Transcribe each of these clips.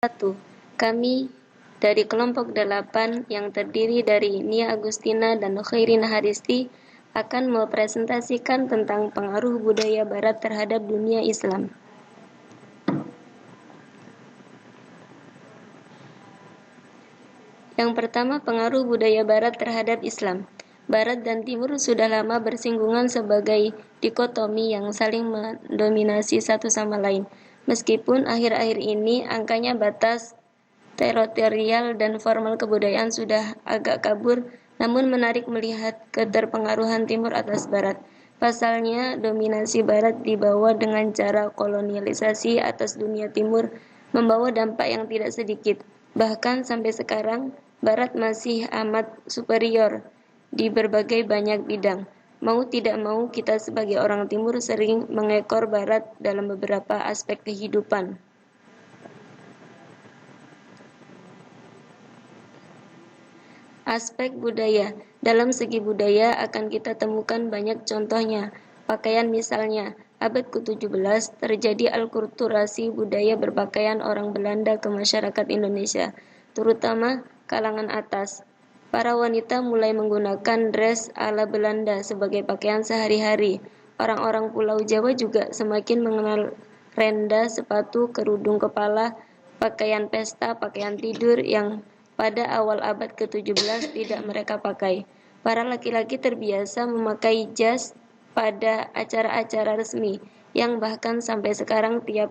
1. Kami dari kelompok 8 yang terdiri dari Nia Agustina dan Khairina Haristi akan mempresentasikan tentang pengaruh budaya Barat terhadap dunia Islam. Yang pertama, pengaruh budaya Barat terhadap Islam. Barat dan Timur sudah lama bersinggungan sebagai dikotomi yang saling mendominasi satu sama lain. Meskipun akhir-akhir ini angkanya batas teritorial dan formal kebudayaan sudah agak kabur, namun menarik melihat keterpengaruhan Timur atas Barat. Pasalnya, dominasi Barat dibawa dengan cara kolonialisasi atas dunia Timur membawa dampak yang tidak sedikit. Bahkan sampai sekarang, Barat masih amat superior di berbagai banyak bidang. Mau tidak mau, kita sebagai orang Timur sering mengekor Barat dalam beberapa aspek kehidupan. Aspek budaya. Dalam segi budaya akan kita temukan banyak contohnya. Pakaian misalnya, abad ke-17 terjadi alkulturasi budaya berpakaian orang Belanda ke masyarakat Indonesia, terutama kalangan atas. Para wanita mulai menggunakan dress ala Belanda sebagai pakaian sehari-hari. Orang-orang Pulau Jawa juga semakin mengenal renda, sepatu, kerudung kepala, pakaian pesta, pakaian tidur yang pada awal abad ke-17 tidak mereka pakai. Para laki-laki terbiasa memakai jas pada acara-acara resmi, yang bahkan sampai sekarang tiap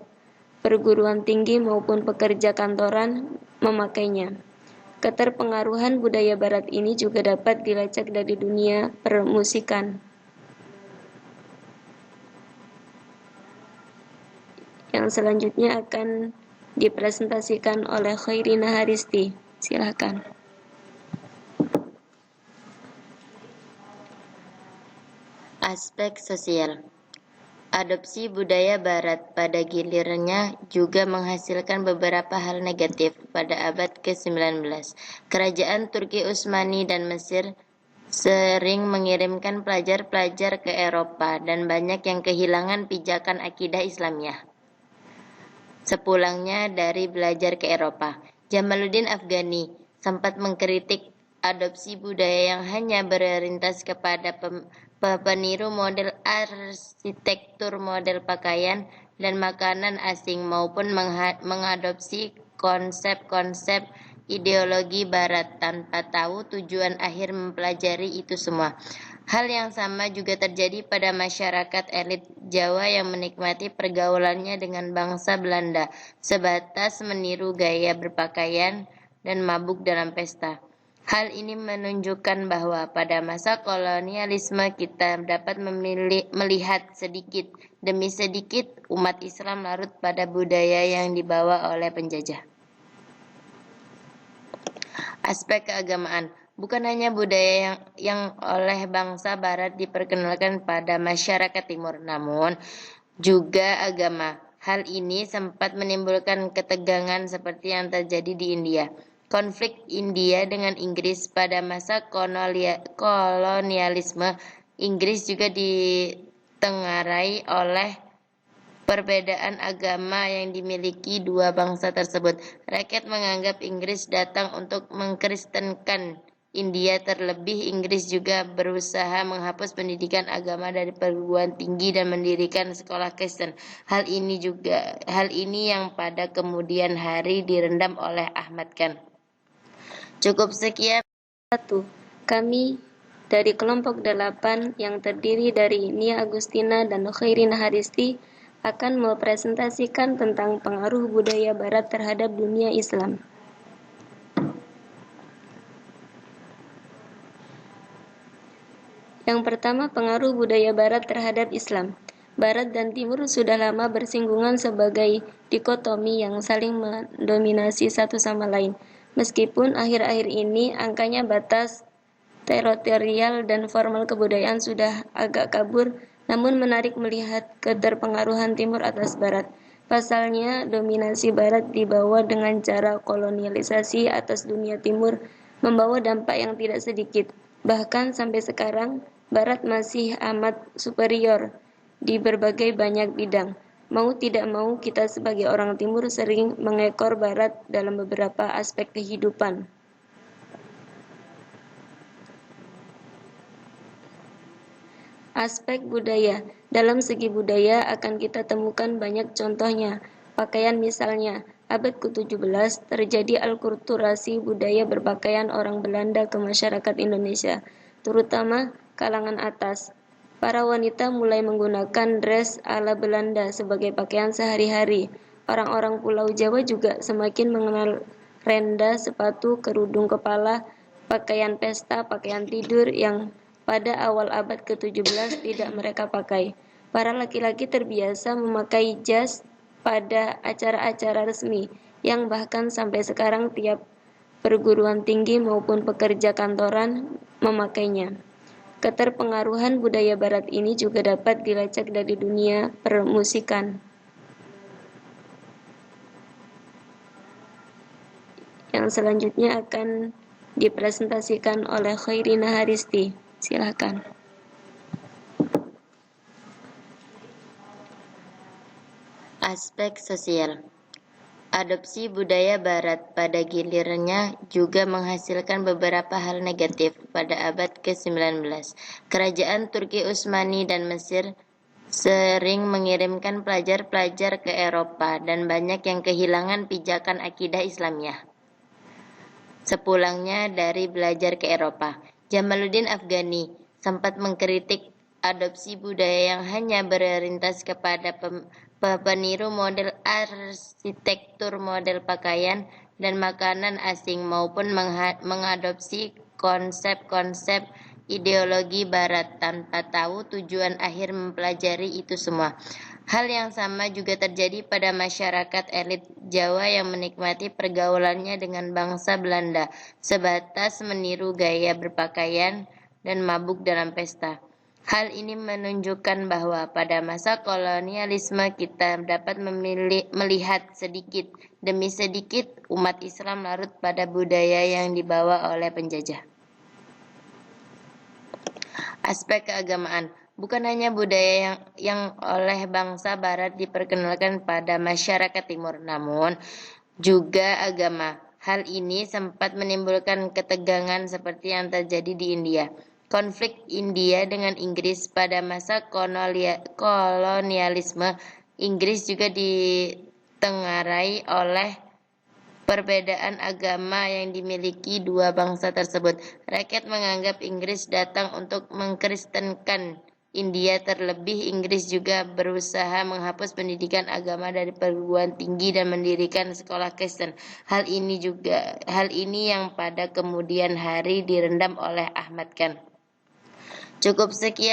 perguruan tinggi maupun pekerja kantoran memakainya. Keterpengaruhan budaya Barat ini juga dapat dilacak dari dunia permusikan. Yang selanjutnya akan dipresentasikan oleh Khairina Haristi. Silakan. Aspek sosial. Adopsi budaya Barat pada gilirannya juga menghasilkan beberapa hal negatif. Pada abad ke-19, kerajaan Turki Utsmani dan Mesir sering mengirimkan pelajar-pelajar ke Eropa dan banyak yang kehilangan pijakan akidah Islamiyah sepulangnya dari belajar ke Eropa. Jamaluddin Afghani sempat mengkritik adopsi budaya yang hanya berorientasi kepada peniru model arsitektur, model pakaian, dan makanan asing maupun mengadopsi konsep-konsep ideologi Barat tanpa tahu tujuan akhir mempelajari itu semua. Hal yang sama juga terjadi pada masyarakat elit Jawa yang menikmati pergaulannya dengan bangsa Belanda, sebatas meniru gaya berpakaian dan mabuk dalam pesta. Hal ini menunjukkan bahwa pada masa kolonialisme kita dapat melihat sedikit demi sedikit umat Islam larut pada budaya yang dibawa oleh penjajah. Aspek keagamaan. Bukan hanya budaya yang oleh bangsa Barat diperkenalkan pada masyarakat Timur, namun juga agama. Hal ini sempat menimbulkan ketegangan seperti yang terjadi di India. Konflik India dengan Inggris pada masa kolonialisme Inggris juga ditengarai oleh perbedaan agama yang dimiliki dua bangsa tersebut. Rakyat menganggap Inggris datang untuk mengkristenkan India, terlebih Inggris juga berusaha menghapus pendidikan agama dari perguruan tinggi dan mendirikan sekolah Kristen. Hal ini yang pada kemudian hari direndam oleh Ahmad Khan. Cukup sekian. 1. Kami dari kelompok 8 yang terdiri dari Nia Agustina dan Khairina Haristi akan mempresentasikan tentang pengaruh budaya Barat terhadap dunia Islam. Yang pertama, pengaruh budaya Barat terhadap Islam. Barat dan Timur sudah lama bersinggungan sebagai dikotomi yang saling mendominasi satu sama lain. Meskipun akhir-akhir ini angkanya batas teritorial dan formal kebudayaan sudah agak kabur, namun menarik melihat keterpengaruhan Timur atas Barat. Pasalnya, dominasi Barat dibawa dengan cara kolonialisasi atas dunia Timur membawa dampak yang tidak sedikit. Bahkan sampai sekarang, Barat masih amat superior di berbagai banyak bidang. Mau tidak mau, kita sebagai orang Timur sering mengekor Barat dalam beberapa aspek kehidupan. Aspek budaya. Dalam segi budaya akan kita temukan banyak contohnya. Pakaian misalnya, abad ke-17 terjadi alkulturasi budaya berpakaian orang Belanda ke masyarakat Indonesia, terutama kalangan atas. Para wanita mulai menggunakan dress ala Belanda sebagai pakaian sehari-hari. Orang-orang Pulau Jawa juga semakin mengenal renda, sepatu, kerudung kepala, pakaian pesta, pakaian tidur yang pada awal abad ke-17 tidak mereka pakai. Para laki-laki terbiasa memakai jas pada acara-acara resmi, yang bahkan sampai sekarang tiap perguruan tinggi maupun pekerja kantoran memakainya. Keterpengaruhan budaya barat ini juga dapat dilacak dari dunia permusikan. Yang selanjutnya akan dipresentasikan oleh Khairina Haristi. Silakan. Aspek sosial. Adopsi budaya barat pada gilirannya juga menghasilkan beberapa hal negatif. Pada abad ke-19, kerajaan Turki Utsmani dan Mesir sering mengirimkan pelajar-pelajar ke Eropa dan banyak yang kehilangan pijakan akidah Islamiyah sepulangnya dari belajar ke Eropa. Jamaluddin Afghani sempat mengkritik adopsi budaya yang hanya berorientasi kepada peniru model arsitektur, model pakaian, dan makanan asing maupun mengadopsi konsep-konsep ideologi barat tanpa tahu tujuan akhir mempelajari itu semua. Hal yang sama juga terjadi pada masyarakat elit Jawa yang menikmati pergaulannya dengan bangsa Belanda, sebatas meniru gaya berpakaian dan mabuk dalam pesta. Hal ini menunjukkan bahwa pada masa kolonialisme kita dapat melihat sedikit demi sedikit umat Islam larut pada budaya yang dibawa oleh penjajah. Aspek keagamaan. Bukan hanya budaya yang oleh bangsa Barat diperkenalkan pada masyarakat Timur, namun juga agama. Hal ini sempat menimbulkan ketegangan seperti yang terjadi di India. Konflik India dengan Inggris pada masa kolonialisme Inggris juga ditengarai oleh perbedaan agama yang dimiliki dua bangsa tersebut. Rakyat menganggap Inggris datang untuk mengkristenkan India, terlebih Inggris juga berusaha menghapus pendidikan agama dari perguruan tinggi dan mendirikan sekolah Kristen. Hal ini yang pada kemudian hari direndam oleh Ahmad Khan. Cukup sekian.